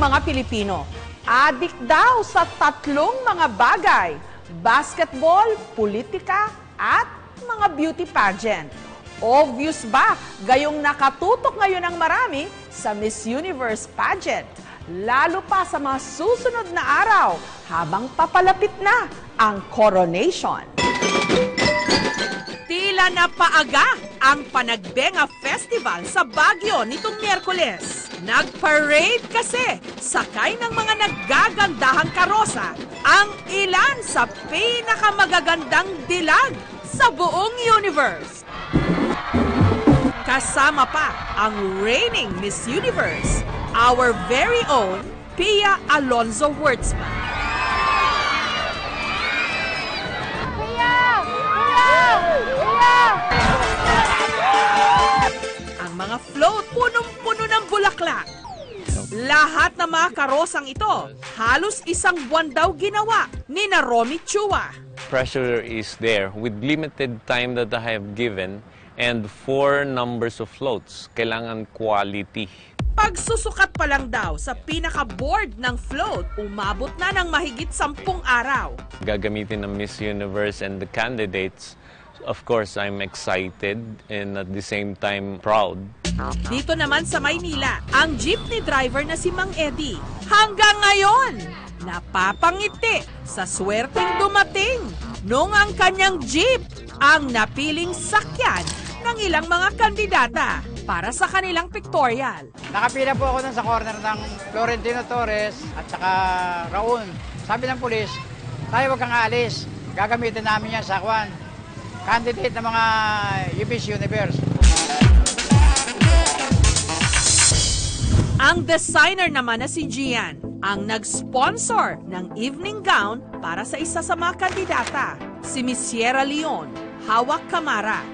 mga Pilipino, adik daw sa tatlong mga bagay: basketball, politika, at mga beauty pageant. Obvious ba gayong nakatutok ngayon ang marami sa Miss Universe pageant? Lalo pa sa mga susunod na araw habang papalapit na ang coronation. Tila na paaga ang Panagbenga Festival sa Baguio nitong Miyerkules. Nag-parade kasi sakay ng mga naggagandahang karosa ang ilan sa pinakamagagandang dilag sa buong universe. Kasama pa ang reigning Miss Universe, our very own Pia Alonzo Wurtzman. Ang mga float punong-puno ng bulaklak. Lahat ng mga karosang ito, halos isang buwan daw ginawa ni Romy Chua. Pressure is there with limited time that I have given and 4 numbers of floats. Kailangan quality. Pagsusukat pa lang daw sa pinaka-board ng float, umabot na ng mahigit 10 araw. Gagamitin ng Miss Universe and the candidates. Of course, I'm excited and at the same time proud. Dito naman sa Maynila, ang jeepney driver na si Mang Eddie, hanggang ngayon, napapangiti sa swerteng dumating nung ang kanyang jeep ang napiling sakyan ng ilang mga kandidata para sa kanilang pictorial. Nakapila po ako sa corner ng Florentino Torres at saka Raul. Sabi ng pulis, tayo wag kang aalis. Gagamitin namin yan sa candidate ng mga Miss Universe. Ang designer naman na si Gian ang nag-sponsor ng evening gown para sa isa sa mga kandidata, si Miss Sierra Leone, hawak kamara.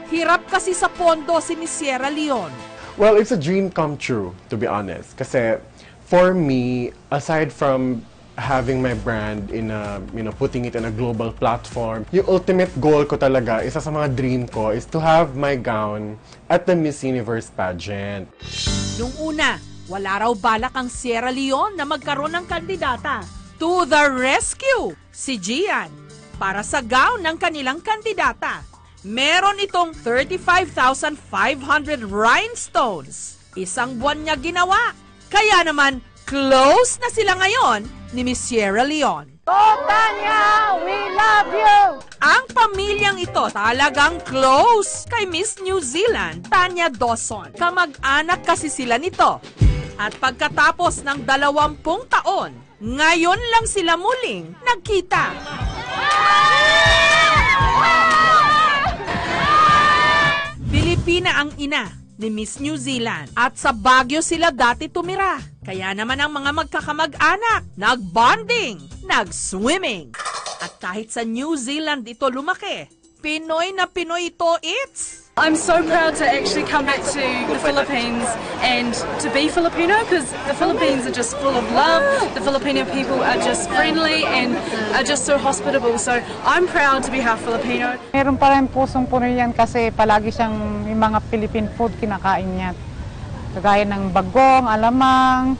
Hirap kasi sa pondo si Miss Sierra Leone. Well, it's a dream come true, to be honest. Kasi for me, aside from having my brand in a, putting it in a global platform, yung ultimate goal ko talaga, isa sa mga dream ko, is to have my gown at the Miss Universe pageant. Nung una, wala raw balak ang Sierra Leone na magkaroon ng kandidata. To the rescue, si Gian, para sa gown ng kanilang kandidata. Meron itong 35,500 rhinestones. Isang buwan niya ginawa. Kaya naman, close na sila ngayon ni Miss Sierra Leone. Tanya, we love you! Ang pamilyang ito talagang close kay Miss New Zealand, Tanya Dawson. Kamag-anak kasi sila nito. At pagkatapos ng 20 taon, ngayon lang sila muling nagkita. Pilipina ang ina ni Miss New Zealand at sa Baguio sila dati tumira. Kaya naman ang mga magkakamag-anak, nag-bonding, nag-swimming. At kahit sa New Zealand ito lumaki, Pinoy na Pinoy ito, it's... I'm so proud to actually come back to the Philippines and to be Filipino because the Philippines are just full of love. The Filipino people are just friendly and are just so hospitable. So I'm proud to be half Filipino. Meron pa rin pusong puno yan kasi palagi siyang yung mga Philippine food kinakain niya. Kagaya ng bagong, alamang,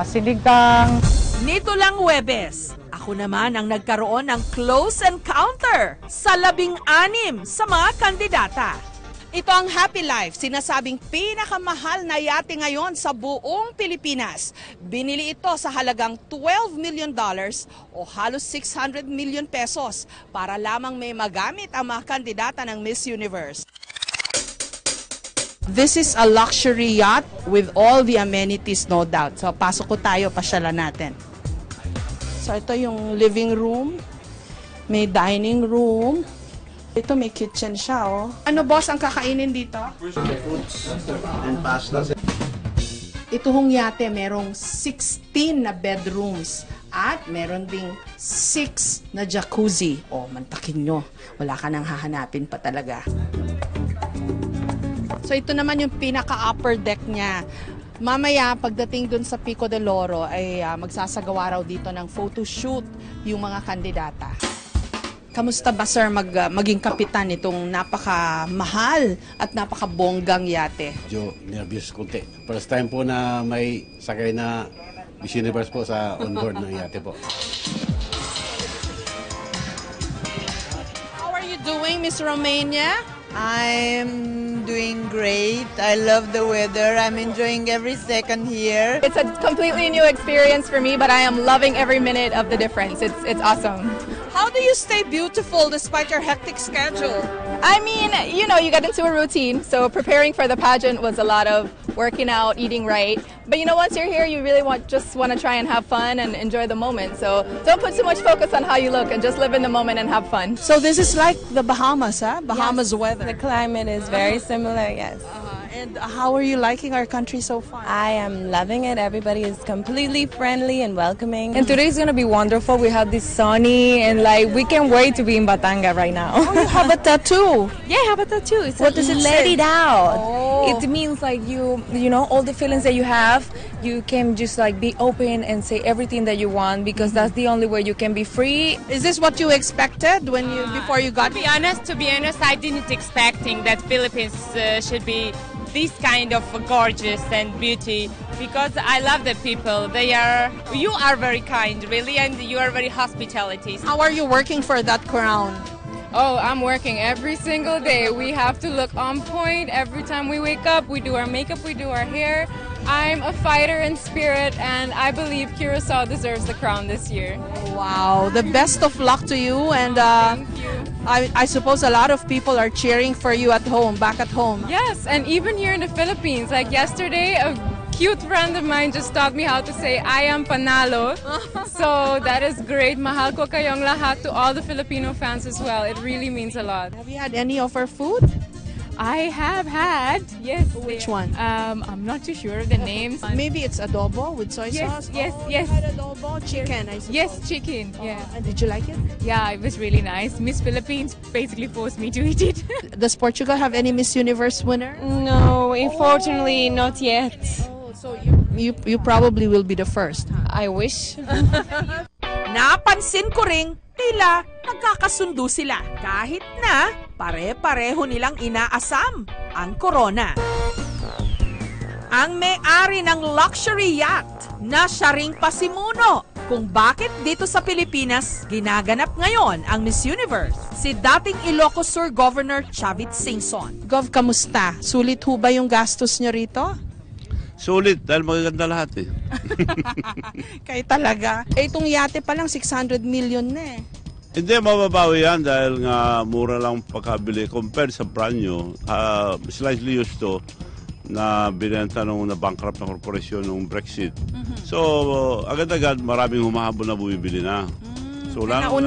sinigang. Nito lang Huwebes, ako naman ang nagkaroon ng close encounter sa 16 sa mga kandidata. Ito ang Happy Life, sinasabing pinakamahal na yate ngayon sa buong Pilipinas. Binili ito sa halagang $12 million o halos 600 million pesos para lamang may magamit ang mga kandidata ng Miss Universe. This is a luxury yacht with all the amenities, no doubt. So pasok ko tayo, pasyalan natin. So ito yung living room, may dining room. Ito may kitchen siya, oh. Ano boss ang kakainin dito? Foods and pasta. Ito hong yate, merong 16 na bedrooms at meron ding 6 na jacuzzi. Oh, mantakin nyo. Wala ka nang hahanapin pa talaga. So ito naman yung pinaka-upper deck niya. Mamaya, pagdating dun sa Pico de Loro, ay magsasagawa raw dito ng photo shoot yung mga kandidata. Kamusta ba sir maging kapitan itong napakamahal at napakabonggang yate? Medyo nervous konti. First time po na may sakay na Miss Universe po sa onboard ng yate po. How are you doing, Miss Romania? I'm doing great. I love the weather. I'm enjoying every second here. It's a completely new experience for me, but I am loving every minute of the difference. It's awesome. How do you stay beautiful despite your hectic schedule? I mean, you know, you get into a routine, so preparing for the pageant was a lot of working out, eating right. But you know, once you're here, you really just want to try and have fun and enjoy the moment. So don't put too much focus on how you look and just live in the moment and have fun. So this is like the Bahamas, huh? Bahamas weather. The climate is very similar, yes. And how are you liking our country so far? I am loving it. Everybody is completely friendly and welcoming. And today's going to be wonderful. We have this sunny and like we can't wait to be in Batanga right now. Oh, you have a tattoo. Yeah, I have a tattoo. What does it let say? it out. Oh. It means like you know, all the feelings that you have, you can just like be open and say everything that you want because that's the only way you can be free. Is this what you expected when before you got? To be honest, I didn't expecting that Philippines should be this kind of gorgeous and beauty because I love the people. You are very kind, really, and you are very hospitality. How are you working for that crown? Oh, I'm working every single day. We have to look on point every time we wake up. We do our makeup, we do our hair. I'm a fighter in spirit, and I believe Curacao deserves the crown this year. Wow, the best of luck to you, and thank you. I suppose a lot of people are cheering for you at home, back at home. Yes, and even here in the Philippines, like yesterday, a cute friend of mine just taught me how to say I am panalo. So that is great. Mahal ko kayong lahat to all the Filipino fans as well. It really means a lot. Have you had any of our food? I have had, yes. Which one? I'm not too sure of the names. Maybe it's adobo with soy sauce? Yes, oh, yes. You had adobo, chicken, I suppose. Yes, chicken, yeah. And did you like it? Yeah, it was really nice. Miss Philippines basically forced me to eat it. Does Portugal have any Miss Universe winner? No, unfortunately, not yet. Oh, so you probably will be the first, huh? I wish. Napansin ko ring tila nagkakasundo sila kahit na pare-pareho nilang inaasam ang corona. Ang may-ari ng luxury yacht na siya ring pasimuno kung bakit dito sa Pilipinas ginaganap ngayon ang Miss Universe, si dating Ilocos Sur Governor Chavit Singson. Gov, kamusta? Sulit ho ba yung gastos nyo rito? Sulit, dahil magaganda lahat eh. Kaya talaga. Itong yate pa lang 600 million na eh. Hindi, mababawi yan dahil nga mura lang pagkabili compared sa brand new. Slightly used to na binenta nung na-bankrupt na korporasyon nung Brexit. So, agad-agad maraming humahabol na bumibili na. So, lalo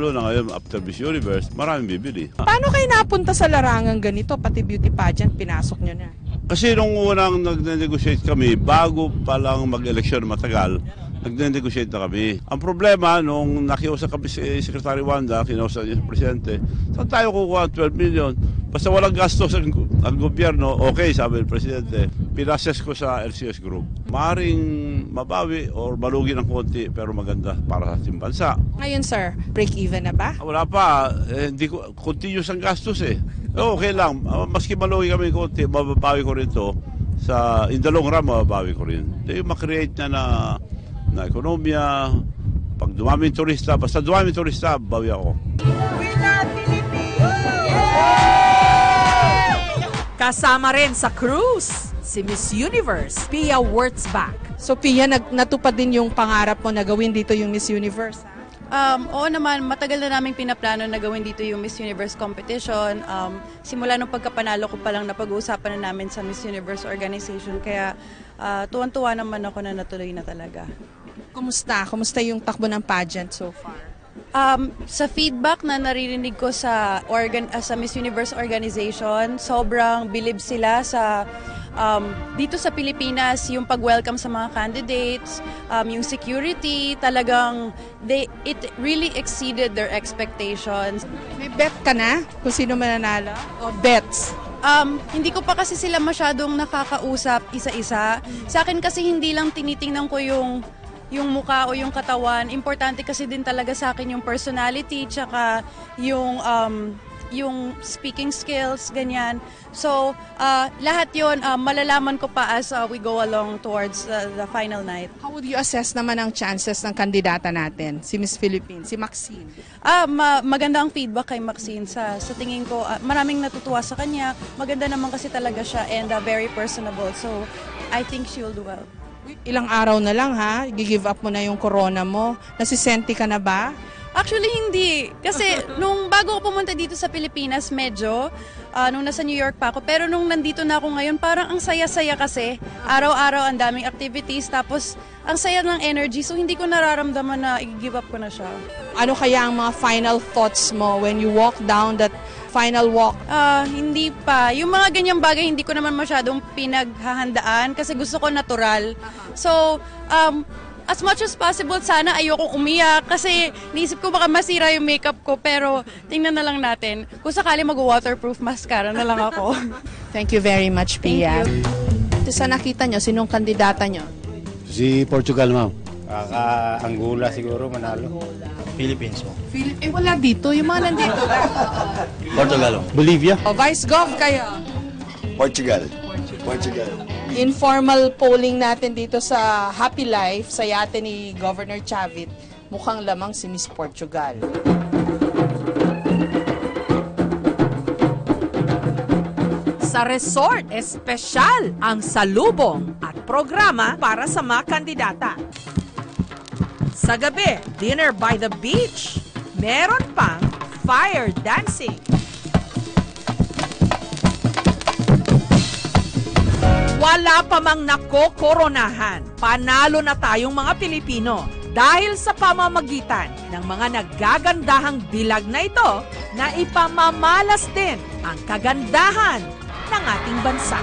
na ngayon after Miss Universe, maraming bibili. Paano kayo napunta sa larangang ganito? Pati beauty pageant, pinasok nyo na. Kasi nung unang nag-negotiate kami, bago pa lang mag-eleksyon matagal, nag-negotiate na kami. Ang problema, nung nakiusap kami si Secretary Wanda, kinausap niya si Presidente, saan tayo kukuha 12 million? Basta walang gastos ang gobyerno, okay, sabi ng Presidente. Pinases ko sa LCS Group. Maaring mabawi or malugi ng konti, pero maganda para sa ating bansa. Ngayon, sir, break-even na ba? Wala pa. Hindi ko, continuous ang gastos eh. Okay lang. Maski malugi kami konti, mababawi ko rin to. In the long run, mababawi ko rin. Yung makreate na ekonomiya, pag dumaming turista, basta dumaming turista, bawi ako. We love Philippines! Kasama rin sa cruise, si Miss Universe, Pia Wurtzbach. So Pia, natupad din yung pangarap mo na gawin dito yung Miss Universe, ha? Oo naman, matagal na namin pinaplano na gawin dito yung Miss Universe competition. Simula nung pagkapanalo ko pa lang napag-uusapan na namin sa Miss Universe organization. Kaya tuwan-tuwa naman ako na natuloy na talaga. Kumusta? Kumusta yung takbo ng pageant so far? Sa feedback na naririnig ko sa Miss Universe organization, sobrang bilib sila sa dito sa Pilipinas, yung pag-welcome sa mga candidates, yung security, talagang it really exceeded their expectations. May bet ka na kung sino mananalo? O bets? Hindi ko pa kasi sila masyadong nakakausap isa-isa. Sa akin kasi hindi lang tinitingnan ko yung yung muka o yung katawan. Importante kasi din talaga sa akin yung personality, tsaka yung speaking skills, ganyan. So, lahat yun, malalaman ko pa as we go along towards the final night. How would you assess naman ang chances ng kandidata natin, si Miss Philippines, si Maxine? Maganda ang feedback kay Maxine. Sa tingin ko, maraming natutuwa sa kanya. Maganda naman kasi talaga siya and very personable. So, I think she will do well. Ilang araw na lang ha, give up mo na yung corona mo. Nasisenti ka na ba? Actually, hindi. Kasi nung bago ako pumunta dito sa Pilipinas, medyo, nung nasa New York pa ako. Pero nung nandito na ako ngayon, parang ang saya-saya kasi. Araw-araw, ang daming activities. Tapos, ang saya ng energy. So, hindi ko nararamdaman na i-give up ko na siya. Ano kaya ang mga final thoughts mo when you walk down that final walk? Hindi pa. Yung mga ganyang bagay, hindi ko naman masyadong pinaghahandaan kasi gusto ko natural. So, as much as possible, sana ayokong umiyak kasi naisip ko baka masira yung makeup ko, pero tingnan na lang natin. Kung sakali mag-waterproof mascara na lang ako. Thank you very much, Pia. Sa nakita nyo, sinong kandidata nyo? Si Portugal, ma'am. Angola siguro, manalo. Philippines mo. Wala dito. Yung mga nandito. Portugal. Bolivia. Vice Gov kayo. Portugal. Informal polling natin dito sa Happy Life sa yate ni Governor Chavit, mukhang lamang si Miss Portugal. Sa resort, espesyal ang salubong at programa para sa mga kandidata. Sa gabi, dinner by the beach. Meron pang fire dancing. Wala pa mang nakokoronahan. Panalo na tayong mga Pilipino dahil sa pamamagitan ng mga naggagandahang dilag na ito na ipamamalas din ang kagandahan ng ating bansa.